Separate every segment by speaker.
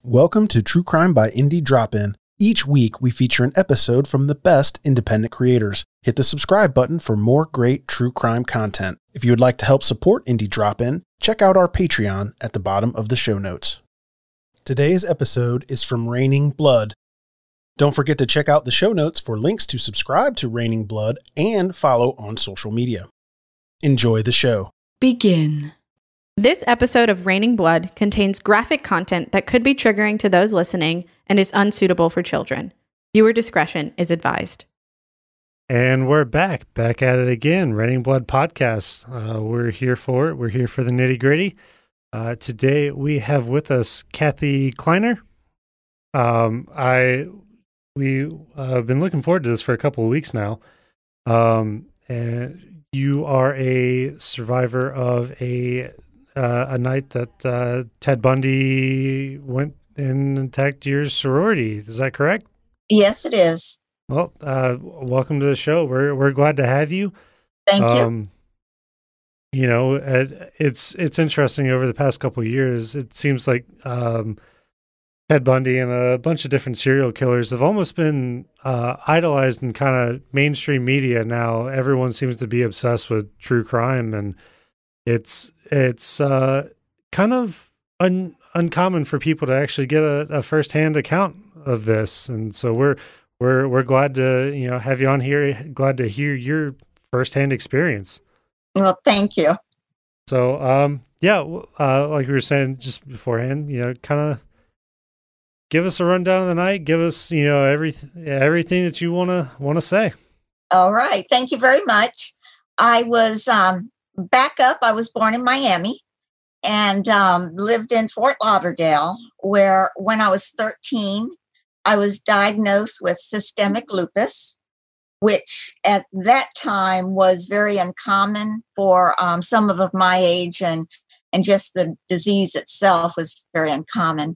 Speaker 1: Welcome to True Crime by Indie Drop-In. Each week, we feature an episode from the best independent creators. Hit the subscribe button for more great true crime content. If you would like to help support Indie Drop-In, check out our Patreon at the bottom of the show notes. Today's episode is from Raining Blood. Don't forget to check out the show notes for links to subscribe to Raining Blood and follow on social media. Enjoy the show.
Speaker 2: Begin.
Speaker 3: This episode of Raining Blood contains graphic content that could be triggering to those listening and is unsuitable for children. Viewer discretion is advised.
Speaker 4: And we're back at it again. Raining Blood podcast. We're here for it. We're here for the nitty gritty. Today we have with us Kathy Kleiner. We've been looking forward to this for a couple of weeks now. And you are a survivor of a night that Ted Bundy went and attacked your sorority. Is that correct?
Speaker 5: Yes, it is.
Speaker 4: Well, welcome to the show. We're glad to have you.
Speaker 5: Thank you.
Speaker 4: You know, it's interesting. Over the past couple of years, it seems like Ted Bundy and a bunch of different serial killers have almost been idolized in kind of mainstream media. Now everyone seems to be obsessed with true crime, and it's kind of uncommon for people to actually get a firsthand account of this. And so we're glad to have you on here. Glad to hear your firsthand experience.
Speaker 5: Well, thank you.
Speaker 4: So like we were saying just beforehand, kind of give us a rundown of the night. Give us everything that you want to say.
Speaker 5: All right. Thank you very much. I was back up. I was born in Miami and lived in Fort Lauderdale, where when I was 13, I was diagnosed with systemic lupus, which at that time was very uncommon for some of my age, and just the disease itself was very uncommon.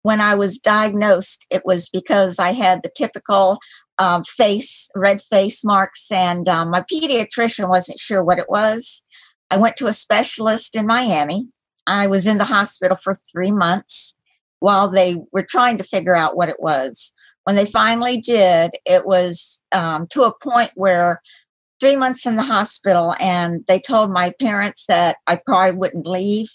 Speaker 5: When I was diagnosed, it was because I had the typical red face marks, and my pediatrician wasn't sure what it was. I went to a specialist in Miami. I was in the hospital for 3 months while they were trying to figure out what it was. When they finally did, it was to a point where 3 months in the hospital, and they told my parents that I probably wouldn't leave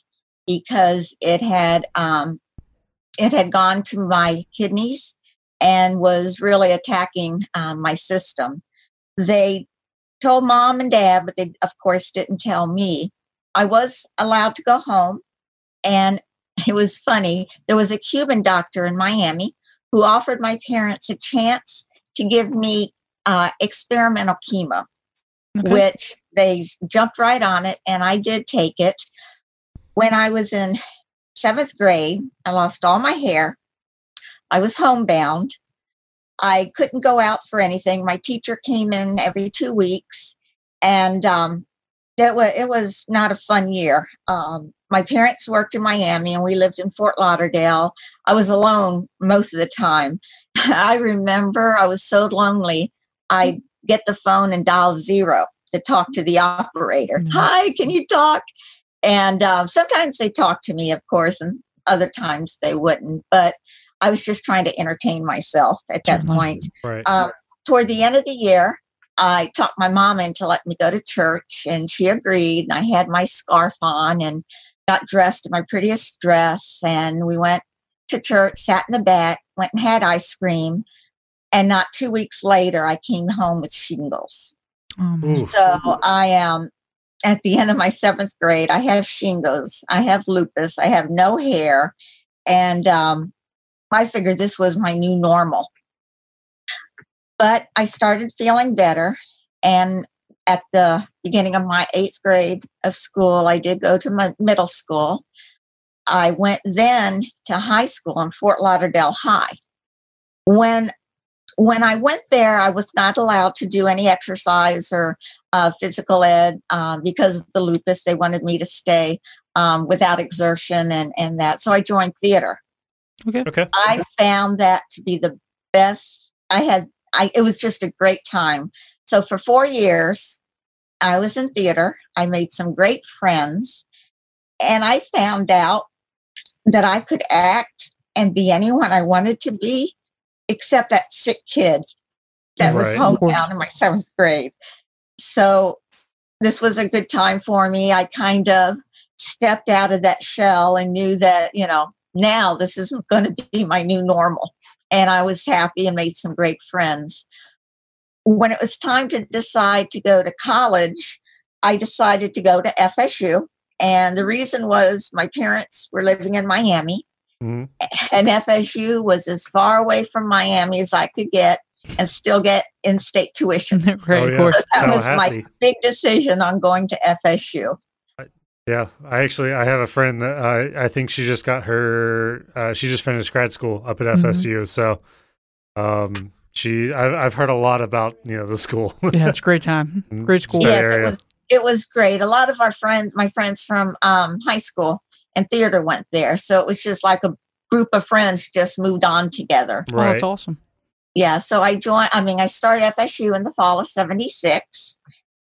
Speaker 5: because it had gone to my kidneys and was really attacking my system. They told mom and dad, but they, of course, didn't tell me. I was allowed to go home, and it was funny. There was a Cuban doctor in Miami who offered my parents a chance to give me experimental chemo, which they jumped right on it, and I did take it. When I was in 7th grade, I lost all my hair. I was homebound. I couldn't go out for anything. My teacher came in every 2 weeks, and it was not a fun year. My parents worked in Miami, and we lived in Fort Lauderdale. I was alone most of the time. I remember I was so lonely, I'd get the phone and dial 0 to talk to the operator. Mm-hmm. Hi, can you talk? And sometimes they talked to me, of course, and other times they wouldn't. But I was just trying to entertain myself at that point.
Speaker 4: Right.
Speaker 5: Toward the end of the year, I talked my mom into letting me go to church, and she agreed. And I had my scarf on and got dressed in my prettiest dress. And we went to church, sat in the back, went and had ice cream. And not 2 weeks later, I came home with shingles. So I am at the end of my 7th grade. I have shingles. I have lupus. I have no hair. And I figured this was my new normal. But I started feeling better. And at the beginning of my 8th grade of school, I did go to my middle school. I went then to high school in Fort Lauderdale High. When I went there, I was not allowed to do any exercise or physical ed because of the lupus. They wanted me to stay without exertion and that. So I joined theater.
Speaker 4: Okay.
Speaker 5: I found that to be the best. It was just a great time. So for 4 years, I was in theater. I made some great friends, and I found out that I could act, and be anyone I wanted to be, except that sick kid that was homebound in my 7th grade. So this was a good time for me. I kind of stepped out of that shell and knew that, now this is going to be my new normal. And I was happy and made some great friends. When it was time to decide to go to college, I decided to go to FSU. And the reason was my parents were living in Miami, and FSU was as far away from Miami as I could get and still get in-state tuition.
Speaker 3: Right, of course.
Speaker 5: So that was my big decision on going to FSU.
Speaker 4: Yeah, I have a friend that I think she just got she just finished grad school up at FSU. So I've heard a lot about, the school.
Speaker 2: Yeah, it's a great time. Great school.
Speaker 5: Yes, it was great. A lot of my friends from high school and theater went there. So it was just like a group of friends just moved on together.
Speaker 2: Right. Oh, that's awesome.
Speaker 5: Yeah. So I started FSU in the fall of 76,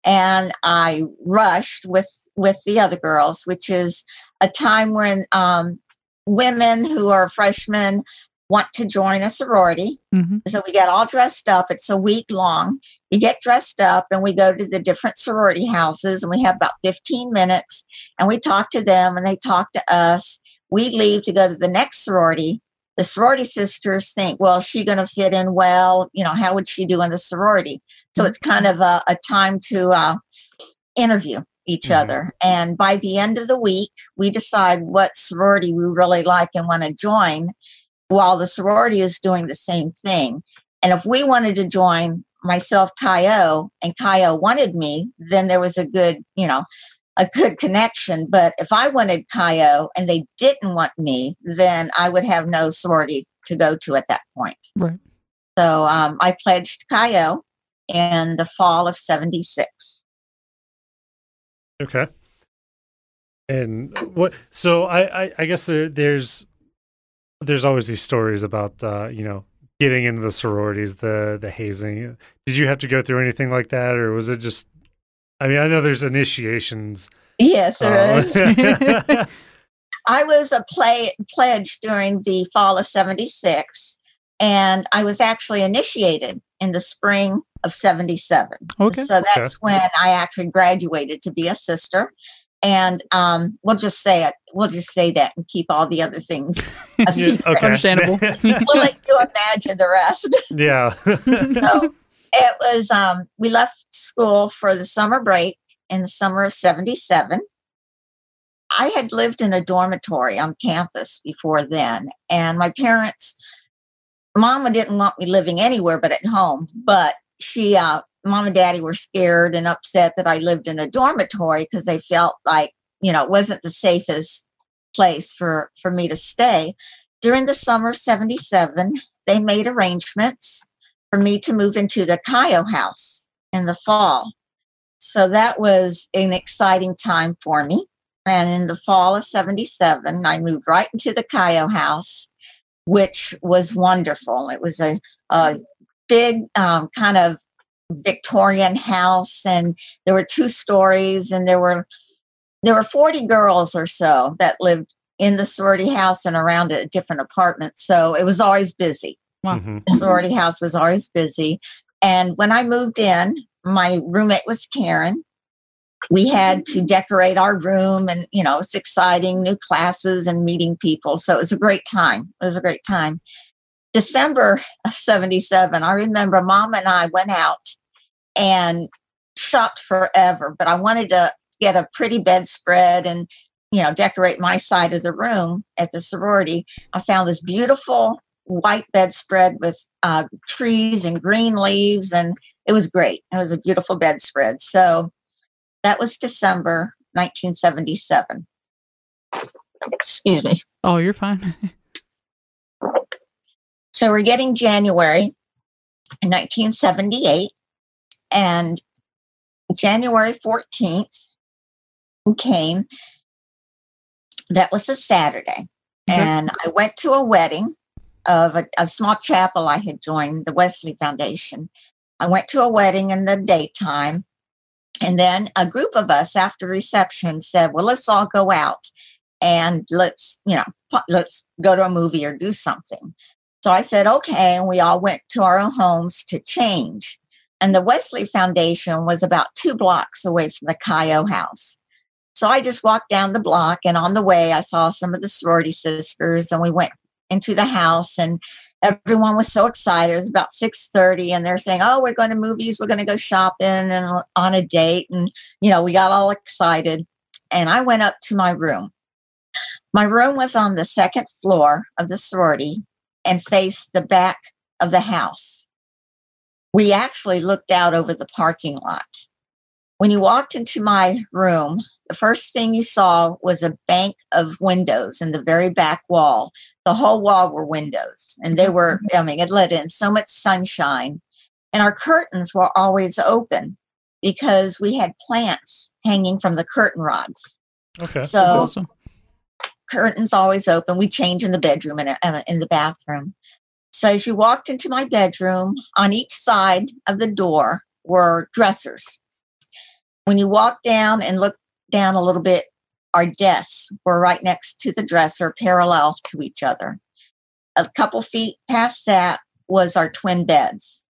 Speaker 5: and I rushed with the other girls, which is a time when women who are freshmen want to join a sorority. So we get all dressed up. It's a week long. We get dressed up and we go to the different sorority houses, and we have about 15 minutes and we talk to them and they talk to us. We leave to go to the next sorority. The sorority sisters think, well, is she going to fit in well? How would she do in the sorority? So it's kind of a time to interview each other. And by the end of the week, we decide what sorority we really like and want to join, while the sorority is doing the same thing. And if we wanted to join, myself, Kaio, and Kaio wanted me, then there was a good connection. But if I wanted Kaio and they didn't want me, then I would have no sorority to go to at that point.
Speaker 2: Right.
Speaker 5: So I pledged Kaio in the fall of 76.
Speaker 4: Okay. And what? So I guess there's always these stories about getting into the sororities, the hazing. Did you have to go through anything like that, or was it just? I mean, I know there's initiations.
Speaker 5: Yes, there is. I was a pledge during the fall of 76, and I was actually initiated in the spring of 77.
Speaker 2: Okay.
Speaker 5: So that's when I actually graduated to be a sister. And we'll just say that and keep all the other things a secret.
Speaker 2: Okay. Understandable.
Speaker 5: We'll let you imagine the rest.
Speaker 4: Yeah.
Speaker 5: So it was, we left school for the summer break in the summer of 77. I had lived in a dormitory on campus before then, and my parents, Mama didn't want me living anywhere but at home, but Mom and Daddy were scared and upset that I lived in a dormitory because they felt like, it wasn't the safest place for me to stay. During the summer of 77, they made arrangements for me to move into the Kaio house in the fall. So that was an exciting time for me. And in the fall of 77, I moved right into the Kaio house, which was wonderful. It was a big kind of Victorian house, and there were 2 stories, and there were 40 girls or so that lived in the sorority house and around it at different apartments. So it was always busy.
Speaker 2: Wow.
Speaker 5: The sorority house was always busy. And when I moved in, my roommate was Karen. We had to decorate our room, and it's exciting, new classes and meeting people. So it was a great time. December of 77, I remember Mom and I went out and shopped forever, but I wanted to get a pretty bedspread and, decorate my side of the room at the sorority. I found this beautiful white bedspread with trees and green leaves, and it was great. It was a beautiful bedspread. So that was December 1977. Excuse me.
Speaker 2: Oh, you're fine.
Speaker 5: So we're getting January 1978, and January 14th came. That was a Saturday. And I went to a wedding of a small chapel I had joined, the Wesley Foundation. I went to a wedding in the daytime, and then a group of us after reception said, well, let's all go out and let's, let's go to a movie or do something. So I said, okay. And we all went to our own homes to change. And the Wesley Foundation was about 2 blocks away from the Cayo house. So I just walked down the block, and on the way, I saw some of the sorority sisters, and we went into the house, and everyone was so excited. It was about 6:30, and they're saying, oh, we're going to movies, we're going to go shopping and on a date. And, we got all excited. And I went up to my room. My room was on the 2nd floor of the sorority and faced the back of the house. We actually looked out over the parking lot. When you walked into my room, the first thing you saw was a bank of windows in the very back wall. The whole wall were windows, and they were, it let in so much sunshine. And our curtains were always open because we had plants hanging from the curtain rods.
Speaker 4: Okay.
Speaker 5: So
Speaker 2: Awesome.
Speaker 5: Curtains always open. We change in the bedroom and in the bathroom. So as you walked into my bedroom, on each side of the door were dressers. When you walked down and looked down a little bit, our desks were right next to the dresser, parallel to each other. A couple feet past that was our twin beds.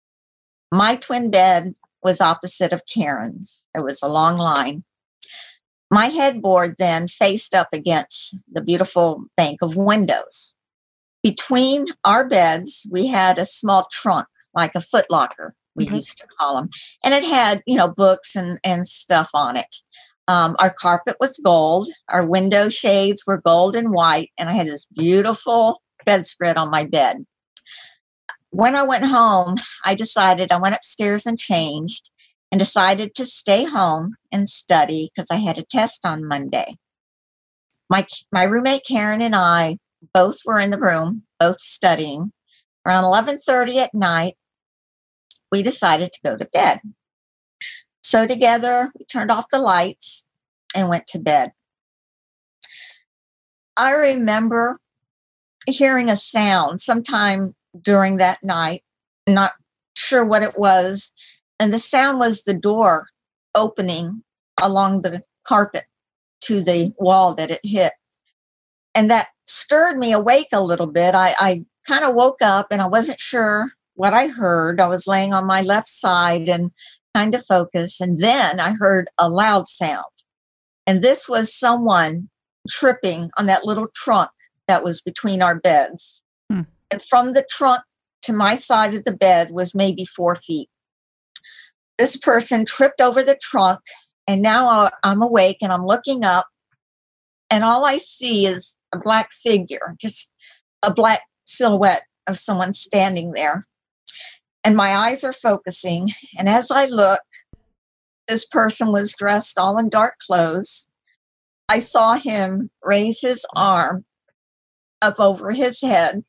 Speaker 5: My twin bed was opposite of Karen's. It was a long line. My headboard then faced up against the beautiful bank of windows. Between our beds, we had a small trunk, like a footlocker, we used to call them. And it had, books and stuff on it. Our carpet was gold. Our window shades were gold and white. And I had this beautiful bedspread on my bed. When I went home, I went upstairs and changed and decided to stay home and study because I had a test on Monday. My roommate Karen and I both were in the room, both studying. Around 11:30 at night, we decided to go to bed. So together, we turned off the lights and went to bed. I remember hearing a sound sometime during that night, not sure what it was. And the sound was the door opening along the carpet to the wall that it hit. And that stirred me awake a little bit. I kind of woke up and I wasn't sure what I heard. I was laying on my left side and kind of focused. And then I heard a loud sound. And this was someone tripping on that little trunk that was between our beds. And from the trunk to my side of the bed was maybe 4 feet. This person tripped over the trunk, and now I'm awake and I'm looking up, and all I see is a black figure, just a black silhouette of someone standing there. And my eyes are focusing. And as I look, this person was dressed all in dark clothes. I saw him raise his arm up over his head,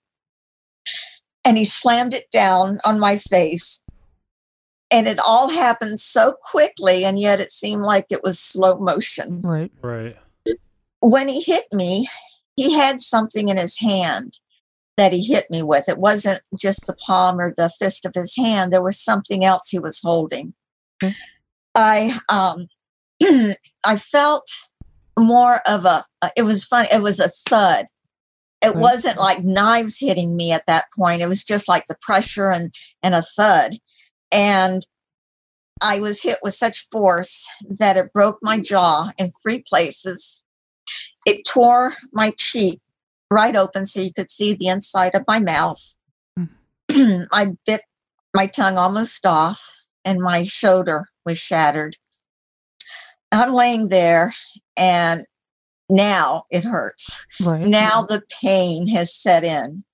Speaker 5: and he slammed it down on my face. And it all happened so quickly, and yet it seemed like it was slow motion.
Speaker 2: Right.
Speaker 4: Right.
Speaker 5: When he hit me, he had something in his hand that he hit me with. It wasn't just the palm or the fist of his hand. There was something else he was holding. I felt more of it was funny. It was a thud. It wasn't like knives hitting me at that point. It was just like the pressure and a thud. And I was hit with such force that it broke my jaw in 3 places. It tore my cheek right open so you could see the inside of my mouth. I bit my tongue almost off, and my shoulder was shattered. I'm laying there, and now it hurts.
Speaker 2: Right.
Speaker 5: Now the pain has set in.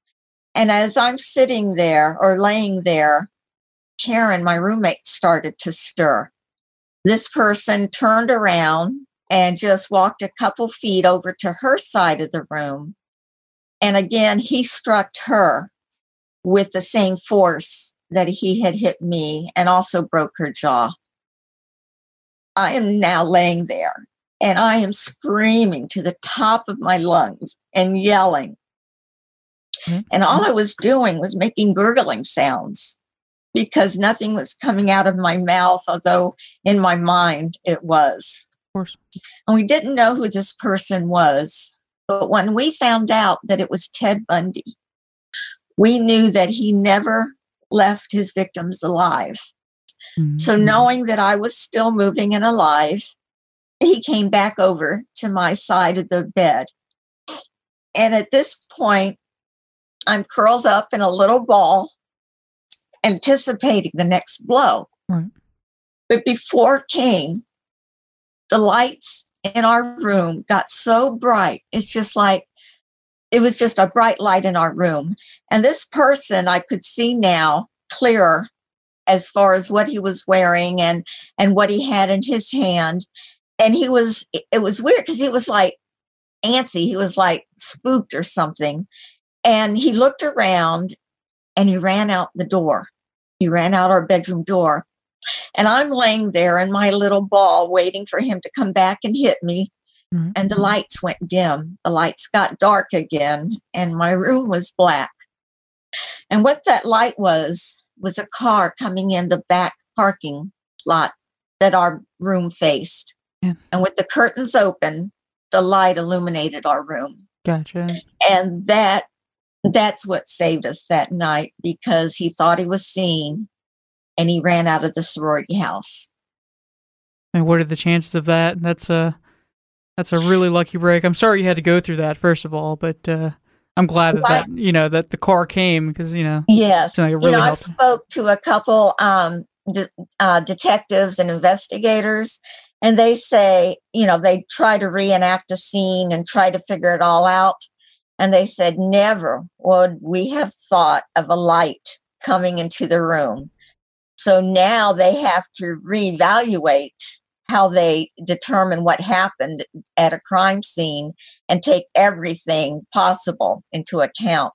Speaker 5: And as I'm sitting there or laying there, Karen, my roommate, started to stir. This person turned around and just walked a couple feet over to her side of the room. And again, he struck her with the same force that he had hit me and also broke her jaw. I am now laying there and I am screaming to the top of my lungs and yelling. And all I was doing was making gurgling sounds because nothing was coming out of my mouth, although in my mind it was.
Speaker 2: Of course.
Speaker 5: And we didn't know who this person was. But when we found out that it was Ted Bundy, we knew that he never left his victims alive.
Speaker 2: Mm-hmm.
Speaker 5: So knowing that I was still moving and alive, he came back over to my side of the bed. And at this point, I'm curled up in a little ball, anticipating the next blow.
Speaker 2: Right.
Speaker 5: But before it came, the lights in our room got so bright. It's just like, it was just a bright light in our room. And this person I could see now clearer as far as what he was wearing and what he had in his hand. And it was weird because he was like antsy. He was like spooked or something. And he looked around and he ran out the door. He ran out our bedroom door. And I'm laying there in my little ball waiting for him to come back and hit me.
Speaker 2: Mm-hmm.
Speaker 5: And the lights went dim. The lights got dark again. And my room was black. And what that light was a car coming in the back parking lot that our room faced.
Speaker 2: Yeah.
Speaker 5: And with the curtains open, the light illuminated our room.
Speaker 2: Gotcha.
Speaker 5: And that's what saved us that night, because he thought he was seen and he ran out of the sorority house.
Speaker 2: And what are the chances of that? That's a really lucky break. I'm sorry you had to go through that, first of all, but I'm glad that the car came, because
Speaker 5: yes,
Speaker 2: so it really
Speaker 5: I
Speaker 2: helped.
Speaker 5: spoke to a couple detectives and investigators, and they say they try to reenact a scene and try to figure it all out, and they said never would we have thought of a light coming into the room. So now they have to reevaluate how they determine what happened at a crime scene and take everything possible into account,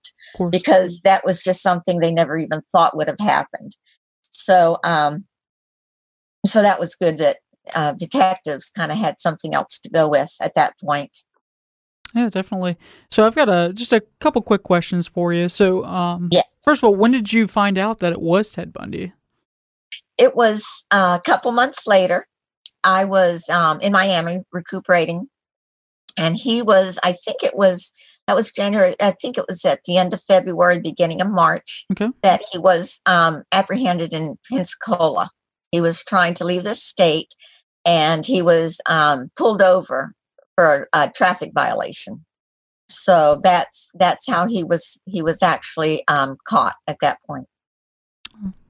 Speaker 5: because that was just something they never even thought would have happened. So, so that was good that detectives kind of had something else to go with at that point.
Speaker 2: Yeah, definitely. So I've got just a couple quick questions for you. So, First of all, when did you find out that it was Ted Bundy?
Speaker 5: It was a couple months later. I was in Miami recuperating, and he was, that was January. I think it was at the end of February, beginning of March, that he was apprehended in Pensacola. He was trying to leave the state, and he was pulled over for a traffic violation. So that's how he was actually caught at that point.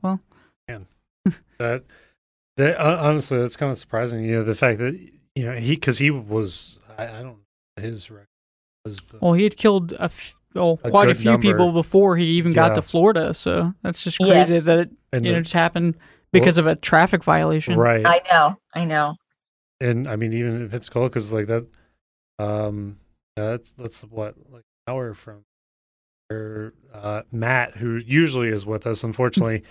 Speaker 2: Well,
Speaker 4: man, that honestly, that's kind of surprising. The fact that because he was, I don't know his record was.
Speaker 2: Well, he had killed quite a few people before he even got to Florida. So that's just crazy that it just happened because of a traffic violation.
Speaker 4: Right.
Speaker 5: I know.
Speaker 4: And I mean, even if it's cool, because like that, that's what, like an hour from where Matt, who usually is with us, unfortunately.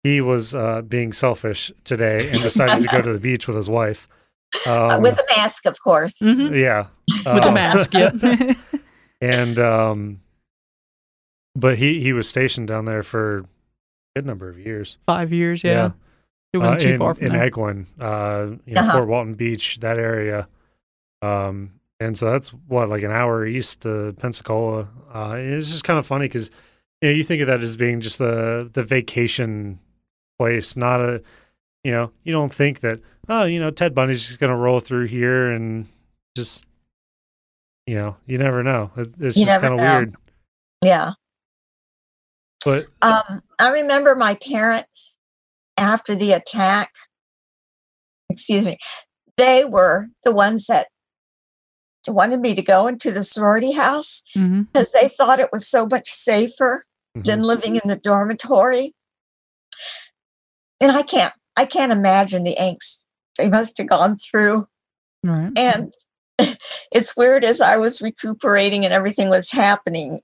Speaker 4: He was being selfish today and decided to go to the beach with his wife.
Speaker 5: With a mask, of course.
Speaker 2: Mm-hmm.
Speaker 4: Yeah.
Speaker 2: With a mask, yeah.
Speaker 4: And, but he was stationed down there for a good number of years.
Speaker 2: 5 years, yeah. It wasn't too far from
Speaker 4: in
Speaker 2: there.
Speaker 4: Eglin, Fort Walton Beach, that area. And so that's like an hour east to Pensacola. It's just kind of funny because, you think of that as being just the vacation place, not a, you don't think that, Ted Bundy's just going to roll through here and just, you never know. It's just kind of weird.
Speaker 5: Yeah.
Speaker 4: But
Speaker 5: I remember my parents after the attack, they were the ones that wanted me to go into the sorority house because they thought it was so much safer than living in the dormitory. And I can't imagine the angst they must have gone through.
Speaker 2: Right.
Speaker 5: And it's weird, as I was recuperating and everything was happening,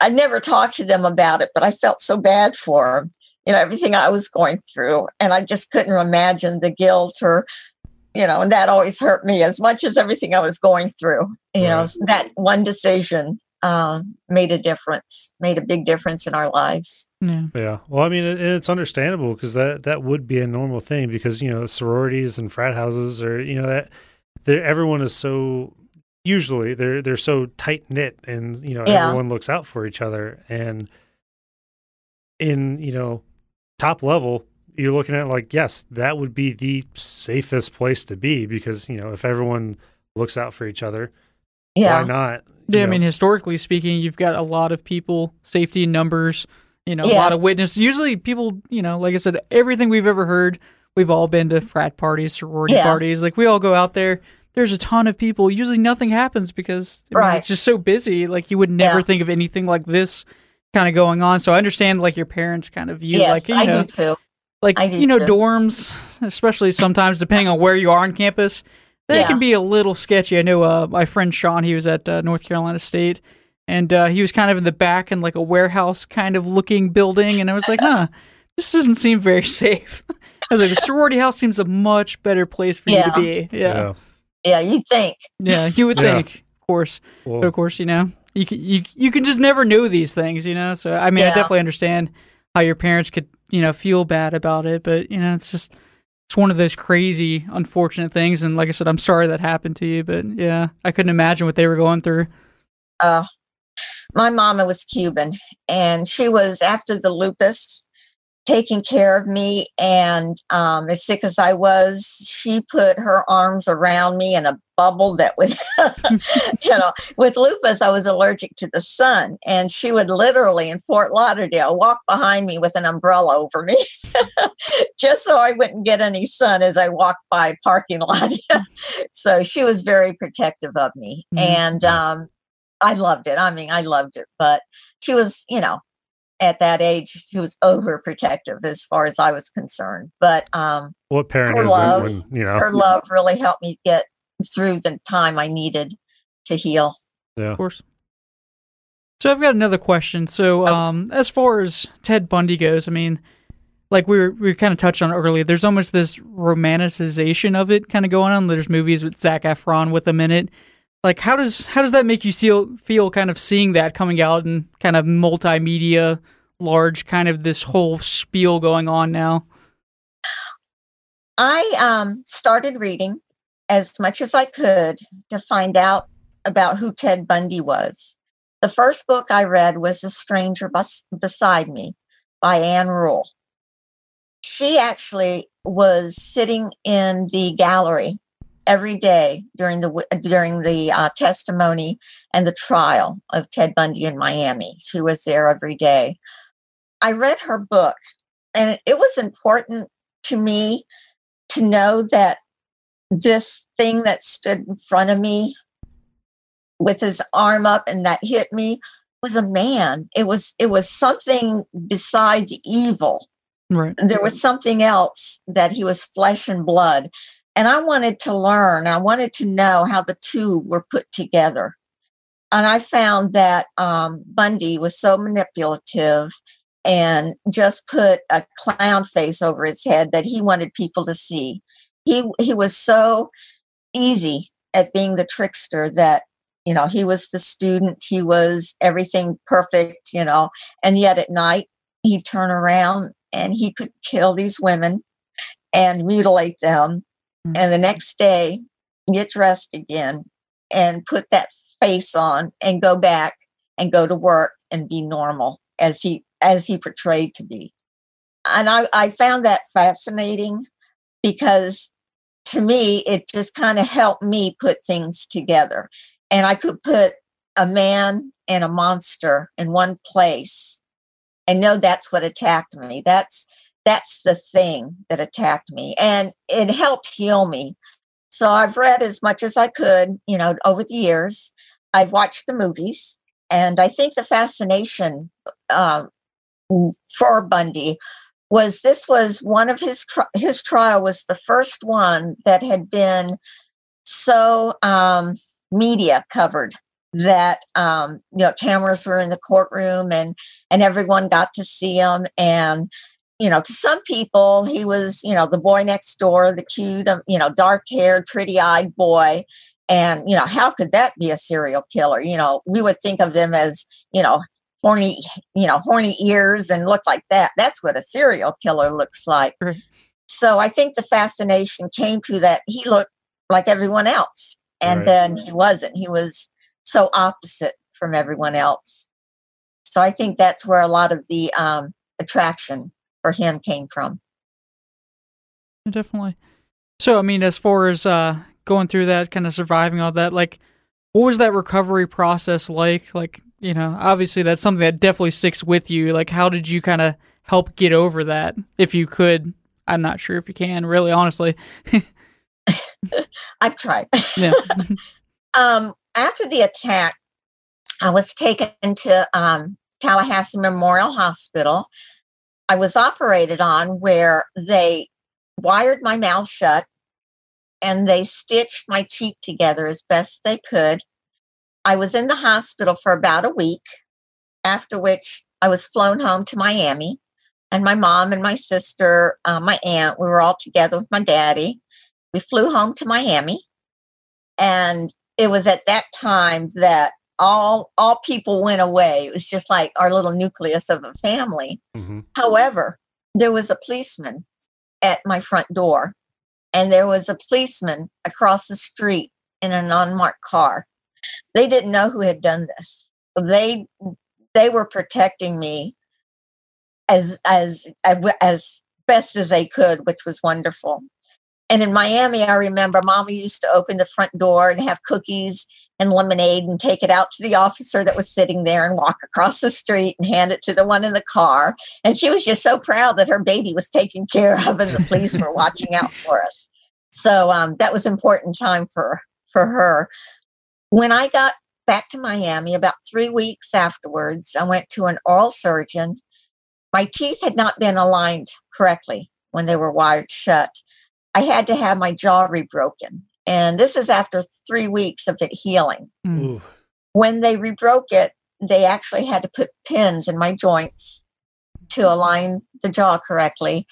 Speaker 5: I never talked to them about it, but I felt so bad for them, everything I was going through. And I just couldn't imagine the guilt or, and that always hurt me as much as everything I was going through. So that one decision made a big difference in our lives.
Speaker 4: Yeah. Well, I mean, it's understandable because that would be a normal thing because, sororities and frat houses are, that everyone is so usually they're so tight knit, and everyone looks out for each other. And in top level, you're looking at like, yes, that would be the safest place to be, because if everyone looks out for each other, why not?
Speaker 2: Yeah, I mean, historically speaking, you've got a lot of people, safety in numbers, a lot of witness. Usually people, like I said, everything we've ever heard, we've all been to frat parties, sorority parties. Like, we all go out there. There's a ton of people. Usually nothing happens because it's just so busy. Like, you would never think of anything like this kind of going on. So I understand, like, your parents kind of view, like,
Speaker 5: I do too.
Speaker 2: Like, dorms, especially sometimes, depending on where you are on campus, they can be a little sketchy. I know my friend Sean, he was at North Carolina State, and he was kind of in the back in, like, a warehouse kind of looking building, and I was like, this doesn't seem very safe. I was like, the sorority house seems a much better place for you to be.
Speaker 5: Yeah, you'd think.
Speaker 2: Yeah, you would think, of course.
Speaker 4: Well,
Speaker 2: but of course, you can just never know these things, So, I mean, I definitely understand how your parents could, feel bad about it, but, it's one of those crazy, unfortunate things. And like I said, I'm sorry that happened to you, but I couldn't imagine what they were going through.
Speaker 5: My mama was Cuban, and she was, after the lupus, taking care of me. And as sick as I was, she put her arms around me in a bubble that would, with lupus, I was allergic to the sun. And she would literally, in Fort Lauderdale, walk behind me with an umbrella over me, just so I wouldn't get any sun as I walked by a parking lot. So she was very protective of me. And I loved it. I mean, I loved it. But she was, at that age, she was overprotective as far as I was concerned. But
Speaker 4: what parent
Speaker 5: her
Speaker 4: is
Speaker 5: love,
Speaker 4: her
Speaker 5: love really helped me get through the time I needed to heal.
Speaker 4: Yeah,
Speaker 2: of course. So I've got another question. So as far as Ted Bundy goes, I mean, like we kind of touched on earlier, there's almost this romanticization of it kind of going on. There's movies with Zac Efron with him in it. Like, how does that make you feel kind of seeing that coming out and kind of multimedia, large, kind of this whole spiel going on now?
Speaker 5: I started reading as much as I could to find out about who Ted Bundy was. The first book I read was A Stranger Beside Me by Anne Rule. She actually was sitting in the gallery every day during the testimony and the trial of Ted Bundy in Miami. She was there every day. I read her book, and it was important to me to know that this thing that stood in front of me with his arm up and that hit me was a man. It was something besides evil.
Speaker 2: Right.
Speaker 5: There was something else, that he was flesh and blood. And I wanted to learn. I wanted to know how the two were put together. And I found that Bundy was so manipulative and just put a clown face over his head that he wanted people to see. He was so easy at being the trickster that, he was the student. He was everything perfect, and yet at night he'd turn around and he could kill these women and mutilate them. And the next day, get dressed again and put that face on and go back and go to work and be normal as he portrayed to be. And I found that fascinating, because to me, it just kind of helped me put things together. And I could put a man and a monster in one place and know that's what attacked me. That's the thing that attacked me, and it helped heal me. So I've read as much as I could, over the years. I've watched the movies, and I think the fascination for Bundy was one of his trial was the first one that had been so media covered, that cameras were in the courtroom and everyone got to see him. And to some people, he was, the boy next door, the cute, dark-haired, pretty-eyed boy. And, how could that be a serial killer? We would think of them as, horny ears and look like that. That's what a serial killer looks like.
Speaker 2: Right.
Speaker 5: So I think the fascination came to that he looked like everyone else. And
Speaker 4: Right.
Speaker 5: then he wasn't. He was so opposite from everyone else. So I think that's where a lot of the attraction for him came from.
Speaker 2: Definitely. So, I mean, as far as going through that, kind of surviving all that, like, what was that recovery process like? Like, you know, obviously that's something that definitely sticks with you. Like, how did you kind of help get over that, if you could? I'm not sure if you can, really, honestly.
Speaker 5: I've tried.
Speaker 2: Yeah.
Speaker 5: After the attack, I was taken to Tallahassee Memorial Hospital. I was operated on where they wired my mouth shut and they stitched my cheek together as best they could. I was in the hospital for about a week, after which I was flown home to Miami. And my mom and my sister, my aunt, we were all together with my daddy. We flew home to Miami. And it was at that time that all people went away. It was just like our little nucleus of a family.
Speaker 4: Mm-hmm.
Speaker 5: However, there was a policeman at my front door, and there was a policeman across the street in an unmarked car. They didn't know who had done this. They were protecting me as best as they could, which was wonderful. And in Miami, I remember Mama used to open the front door and have cookies and lemonade and take it out to the officer that was sitting there and walk across the street and hand it to the one in the car. And she was just so proud that her baby was taken care of and the police were watching out for us. So that was an important time for her. When I got back to Miami, about 3 weeks afterwards, I went to an oral surgeon. My teeth had not been aligned correctly when they were wired shut. I had to have my jaw rebroken. And this is after 3 weeks of it healing.
Speaker 4: Ooh.
Speaker 5: When they rebroke it, they actually had to put pins in my joints to align the jaw correctly.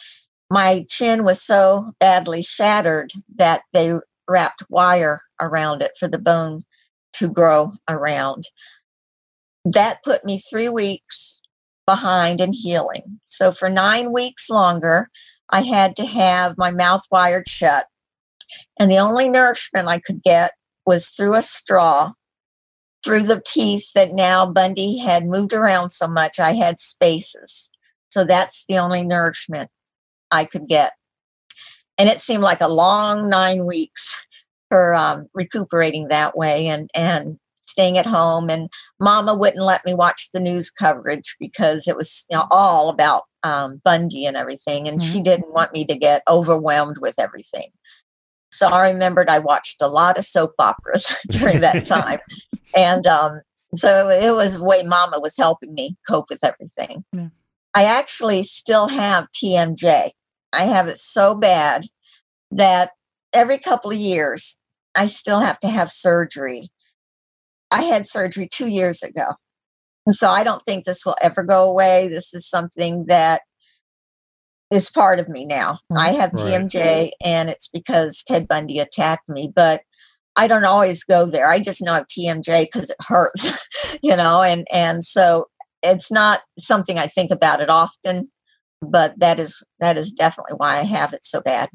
Speaker 5: My chin was so badly shattered that they wrapped wire around it for the bone to grow around. That put me 3 weeks behind in healing. So for 9 weeks longer, I had to have my mouth wired shut. And the only nourishment I could get was through a straw, through the teeth that now Bundy had moved around so much, I had spaces. So that's the only nourishment I could get. And it seemed like a long 9 weeks for recuperating that way and staying at home. And Mama wouldn't let me watch the news coverage because it was all about Bundy and everything. And she didn't want me to get overwhelmed with everything. So I remembered I watched a lot of soap operas during that time. And so it was the way Mama was helping me cope with everything.
Speaker 2: Yeah.
Speaker 5: I actually still have TMJ. I have it so bad that every couple of years, I still have to have surgery. I had surgery 2 years ago. And so I don't think this will ever go away. This is something that is part of me now. I have TMJ, and it's because Ted Bundy attacked me, but I don't always go there. I just know I have TMJ because it hurts, and so it's not something I think about it often, but that is definitely why I have it so bad.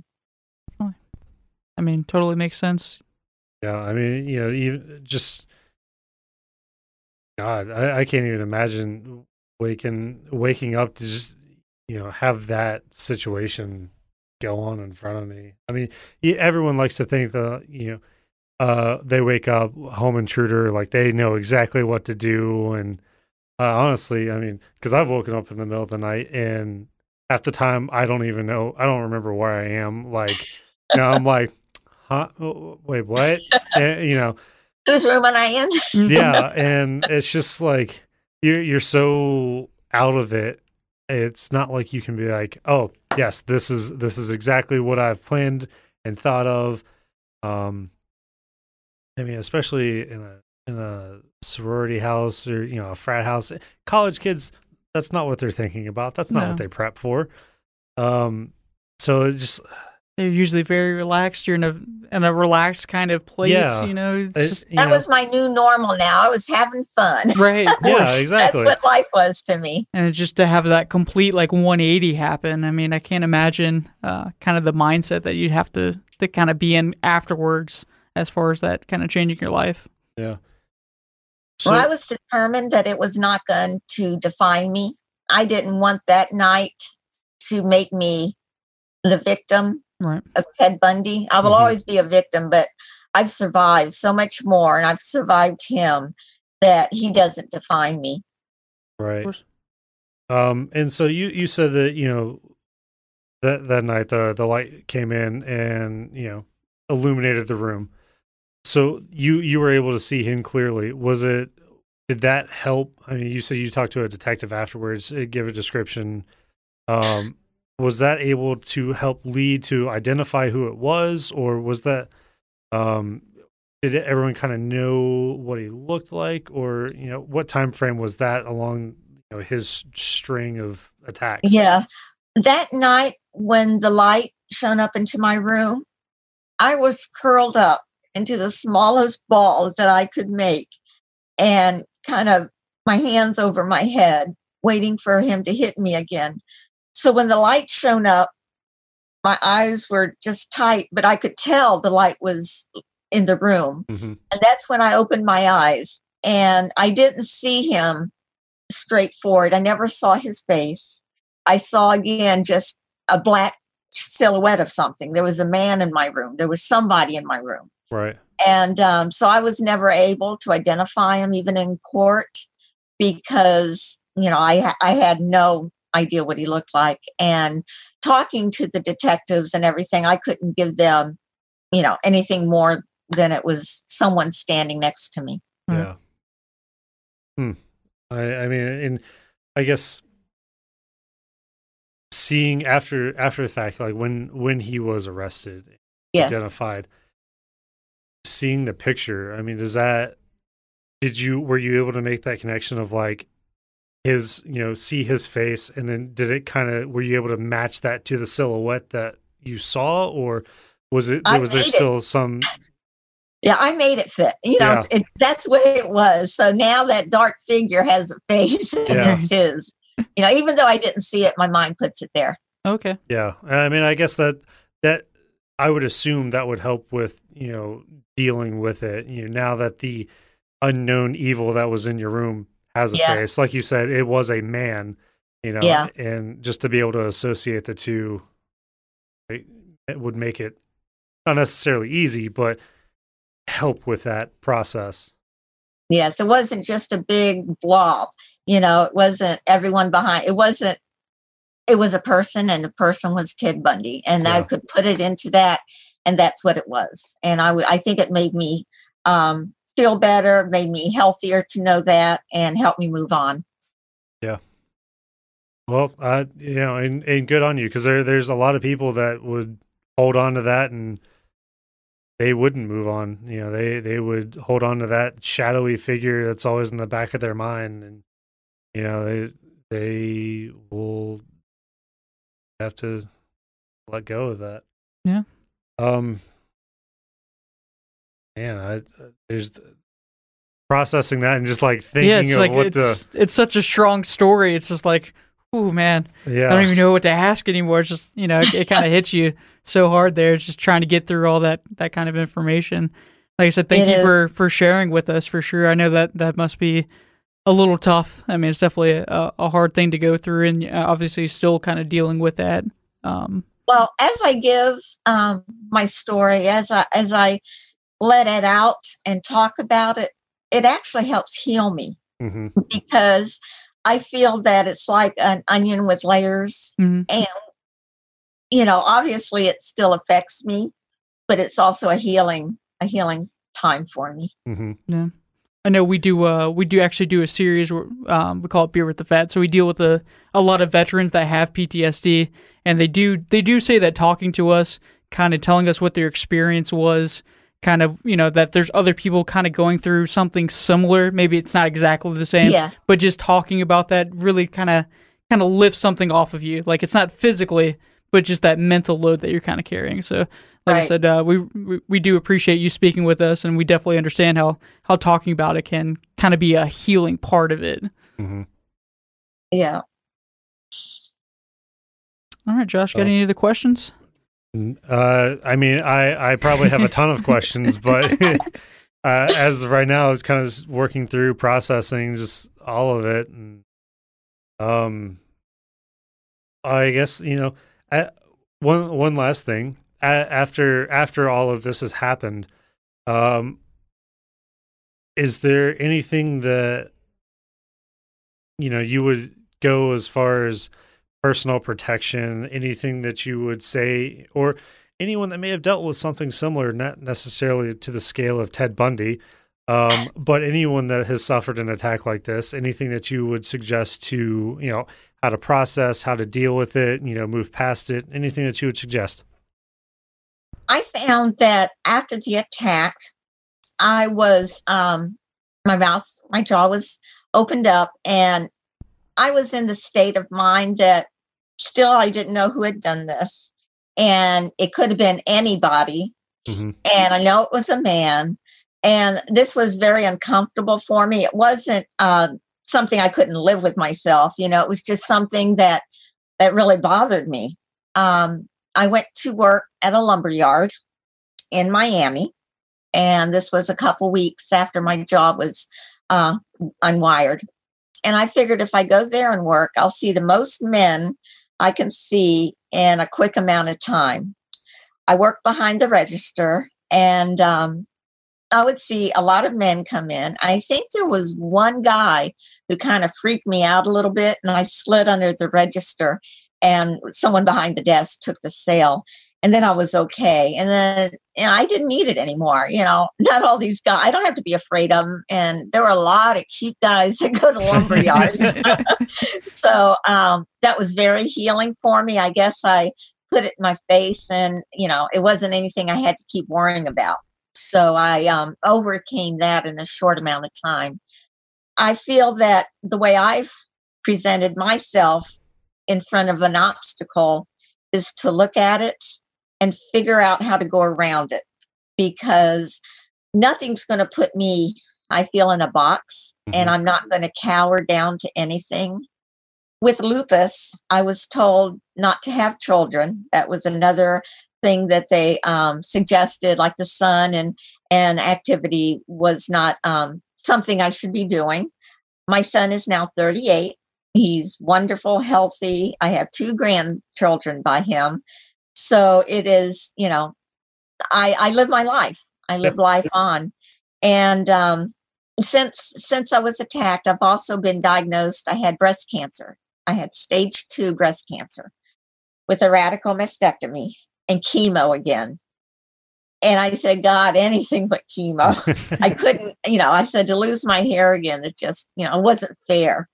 Speaker 2: I mean, totally makes sense.
Speaker 4: Yeah, I mean, even just God, I can't even imagine waking up to just have that situation go on in front of me. I mean, everyone likes to think that they wake up home intruder, like they know exactly what to do. And honestly, I mean, because I've woken up in the middle of the night and half the time I don't even know, I don't remember where I am. Like, I'm like, huh? Wait, what? And,
Speaker 5: whose room am I in?
Speaker 4: Yeah, and it's just like you're so out of it. It's not like you can be like, oh yes, this is exactly what I've planned and thought of. I mean, especially in a sorority house or a frat house, college kids, that's not what they're thinking about. That's not what they prep for. So it just.
Speaker 2: They're usually very relaxed. You're in a relaxed kind of place,
Speaker 5: That was my new normal now. I was having fun.
Speaker 2: Right, of course.
Speaker 4: Yeah, exactly.
Speaker 5: That's what life was to me.
Speaker 2: And just to have that complete 180 happen, I mean, I can't imagine kind of the mindset that you'd have to kind of be in afterwards. as far as that kind of changing your life?
Speaker 4: Yeah.
Speaker 5: Well, I was determined that it was not going to define me. I didn't want that night to make me the victim of Ted Bundy. I will always be a victim, but I've survived so much more, and I've survived him, that he doesn't define me.
Speaker 4: Right. And so you said that, you know, that night the light came in and, you know, illuminated the room. So you were able to see him clearly. Did that help? I mean, you said you talked to a detective afterwards, give a description. Was that able to help lead to identify who it was, or was that, did everyone kind of know what he looked like, or, you know, what time frame was that along, you know, his string of attacks?
Speaker 5: Yeah. That night when the light shone up into my room, I was curled up into the smallest ball that I could make, and kind of my hands over my head, waiting for him to hit me again. So when the light shone up, my eyes were just tight, but I could tell the light was in the room. And that's when I opened my eyes, and I didn't see him straightforward. I never saw his face. I saw again just a black silhouette of something. There was a man in my room. There was somebody in my room.
Speaker 4: Right.
Speaker 5: And so I was never able to identify him, even in court, because, you know, I had no idea what he looked like. And talking to the detectives and everything, I couldn't give them, you know, anything more than it was someone standing next to me.
Speaker 4: Yeah. I mean, and I guess seeing after the fact, like when he was arrested, identified, seeing the picture, I mean, were you able to make that connection of like his, you know, see his face, and then were you able to match that to the silhouette that you saw, or was there still some?
Speaker 5: Yeah, I made it fit. You know, that's the way it was. So now that dark figure has a face, and it's his. You know, even though I didn't see it, my mind puts it there.
Speaker 2: Okay.
Speaker 4: Yeah, I mean, I guess that I would assume that would help with, you know, dealing with it. You know, now that the unknown evil that was in your room has a face, like you said, it was a man. You know, and just to be able to associate the two, it would make it not necessarily easy, but help with that process.
Speaker 5: Yes, it wasn't just a big blob. You know, it wasn't everyone behind. It was a person, and the person was Ted Bundy, and I could put it into that, and that's what it was. And I think it made me feel better, made me healthier to know that, and helped me move on. Yeah.
Speaker 4: Well, you know, and good on you, because there's a lot of people that would hold on to that and they wouldn't move on. You know, they would hold on to that shadowy figure that's always in the back of their mind, and, you know, they will have to let go of that.
Speaker 2: Yeah.
Speaker 4: Man, there's processing that and just like thinking of like
Speaker 2: it's such a strong story. It's just like, oh man, I don't even know what to ask anymore. It's just, you know, it kind of hits you so hard there. It's just trying to get through all that kind of information. Like I said, thank you for sharing with us, for sure. I know that must be a little tough. I mean, it's definitely a hard thing to go through, and obviously still kind of dealing with that.
Speaker 5: Well, as I give my story, as I let it out and talk about it, it actually helps heal me, because I feel that it's like an onion with layers, and, you know, obviously it still affects me, but it's also a healing time for me.
Speaker 2: Yeah. I know we do actually do a series where we call it Beer with the Vet. So we deal with a lot of veterans that have PTSD, and they do say that talking to us, kind of telling us what their experience was, kind of, you know, that there's other people kind of going through something similar. Maybe it's not exactly the same, but just talking about that really kind of lifts something off of you. Like, it's not physically, but just that mental load that you're kind of carrying. So like I said, we do appreciate you speaking with us, and we definitely understand how talking about it can kind of be a healing part of it.
Speaker 5: Yeah.
Speaker 2: All right, Josh, got any other questions?
Speaker 4: I mean, I probably have a ton of questions, but as of right now, it's kind of just working through processing just all of it. And I guess, one last thing. After all of this has happened, is there anything that you would go as far as personal protection, anything that you would say, or anyone that may have dealt with something similar, not necessarily to the scale of Ted Bundy, but anyone that has suffered an attack like this, anything that you would suggest to, how to process, how to deal with it, move past it, anything that you would suggest?
Speaker 5: I found that after the attack, I was, my jaw was opened up, and I was in the state of mind that still I didn't know who had done this. And it could have been anybody.
Speaker 4: Mm-hmm.
Speaker 5: And I know it was a man. And this was very uncomfortable for me. It wasn't something I couldn't live with myself. It was just something that really bothered me. I went to work at a lumber yard in Miami. And this was a couple weeks after my jaw was unwired. And I figured if I go there and work, I'll see the most men I can see in a quick amount of time. I worked behind the register, and I would see a lot of men come in. I think there was one guy who kind of freaked me out a little bit, and I slid under the register, and someone behind the desk took the sale. And then I was okay. And then I didn't need it anymore. Not all these guys, I don't have to be afraid of them. And there were a lot of cute guys that go to lumber yards. So that was very healing for me. I guess I put it in my face, and, it wasn't anything I had to keep worrying about. So I overcame that in a short amount of time. I feel that the way I've presented myself in front of an obstacle is to look at it and figure out how to go around it, because nothing's going to put me, I feel, in a box, and I'm not going to cower down to anything. With lupus, I was told not to have children. That was another thing that they suggested, like the sun and activity was not something I should be doing. My son is now 38. He's wonderful, healthy. I have 2 grandchildren by him. So it is, I live my life. I live life on. And since I was attacked, I've also been diagnosed. I had breast cancer. I had stage 2 breast cancer with a radical mastectomy and chemo again. And I said, God, anything but chemo. I couldn't, I said, to lose my hair again, it just, it wasn't fair.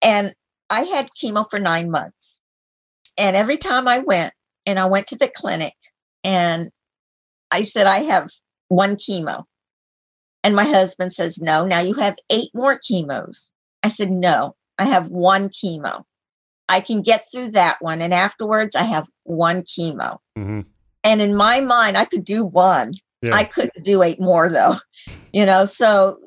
Speaker 5: And I had chemo for 9 months. And every time I went to the clinic, and I said, I have 1 chemo. And my husband says, no, now you have 8 more chemos. I said, no, I have 1 chemo. I can get through that one. And afterwards, I have 1 chemo.
Speaker 4: Mm-hmm.
Speaker 5: And in my mind, I could do 1. Yeah. I couldn't do 8 more, though. So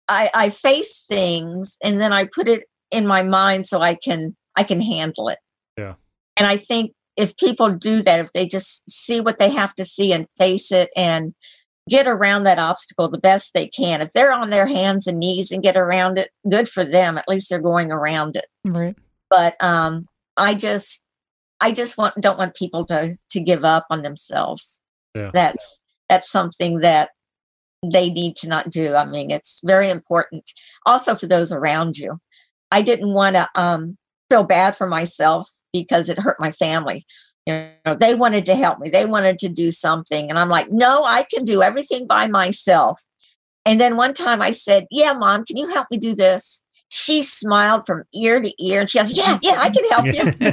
Speaker 5: I face things, and then I put it in my mind so I can handle it.
Speaker 4: Yeah.
Speaker 5: And I think if people do that, if they just see what they have to see and face it and get around that obstacle the best they can, if they're on their hands and knees and get around it, good for them. At least they're going around it.
Speaker 2: Right.
Speaker 5: But I just don't want people to give up on themselves.
Speaker 4: Yeah.
Speaker 5: That's something that they need to not do. I mean, it's very important also for those around you. I didn't want to feel bad for myself because it hurt my family. They wanted to help me. They wanted to do something. And I'm like, no, I can do everything by myself. And then one time I said, yeah, Mom, can you help me do this? She smiled from ear to ear, and she goes, yeah, I can help you.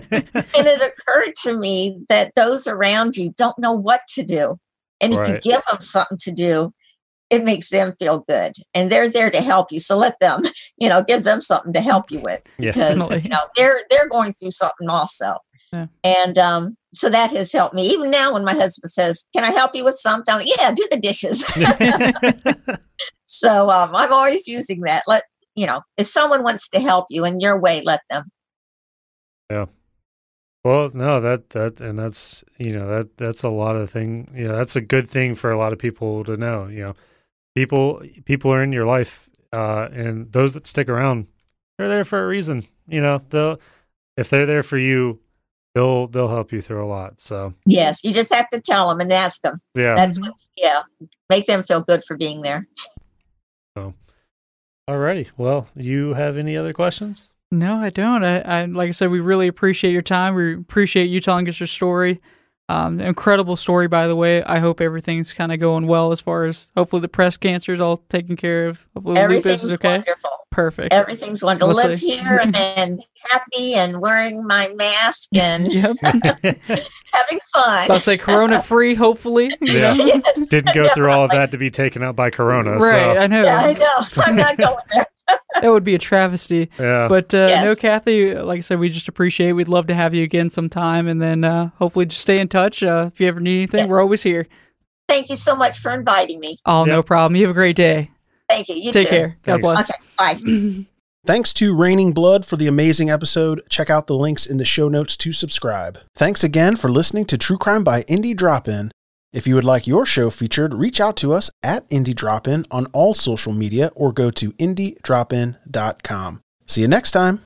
Speaker 5: And it occurred to me that those around you don't know what to do. And if you give them something to do, it makes them feel good, and they're there to help you. So let them, give them something to help you with, because they're going through something also.
Speaker 2: Yeah.
Speaker 5: And so that has helped me. Even now, when my husband says, "Can I help you with something?" I'm like, yeah, do the dishes. So I'm always using that. If someone wants to help you in your way, let them.
Speaker 4: Yeah. Well, no, and that's, that's a lot of thing. That's a good thing for a lot of people to know. People are in your life, and those that stick around, they're there for a reason. If they're there for you, they'll help you through a lot. So
Speaker 5: yes, you just have to tell them and ask them.
Speaker 4: yeah,
Speaker 5: That's make them feel good for being there.
Speaker 4: So, alrighty. Well, you have any other questions?
Speaker 2: No, I don't. I like I said, we really appreciate your time. We appreciate you telling us your story. Incredible story, by the way. I hope everything's kind of going well as far as hopefully the breast cancer is all taken care of. Hopefully
Speaker 5: Everything's
Speaker 2: lupus is okay.
Speaker 5: wonderful.
Speaker 2: Perfect.
Speaker 5: Everything's wonderful.
Speaker 2: We'll
Speaker 5: Live
Speaker 2: see.
Speaker 5: here and happy and wearing my mask and
Speaker 2: Yep.
Speaker 5: having fun.
Speaker 2: I'll say corona free, hopefully.
Speaker 4: Yeah.
Speaker 5: Yes,
Speaker 4: Didn't go through all of
Speaker 5: definitely.
Speaker 4: that to be taken out by Corona.
Speaker 2: Right,
Speaker 4: So,
Speaker 2: I know.
Speaker 5: Yeah, I know. I'm not going there.
Speaker 2: That would be a travesty.
Speaker 4: yeah.
Speaker 2: But
Speaker 5: Yes.
Speaker 2: no, Kathy, like I said, we just appreciate it. We'd love to have you again sometime. And then hopefully just stay in touch. If you ever need anything,
Speaker 5: Yeah.
Speaker 2: we're always here.
Speaker 5: Thank you so much for inviting me.
Speaker 2: Oh, no
Speaker 4: Yep.
Speaker 2: problem. You have a great day.
Speaker 5: Thank you. You
Speaker 2: Take
Speaker 5: too.
Speaker 2: care. God
Speaker 4: Thanks.
Speaker 2: bless.
Speaker 5: Okay, bye.
Speaker 1: Thanks to Raining Blood for the amazing episode. Check out the links in the show notes to subscribe. Thanks again for listening to True Crime by Indie Drop-In. If you would like your show featured, reach out to us at Indie Drop-In on all social media or go to indiedropin.com. See you next time.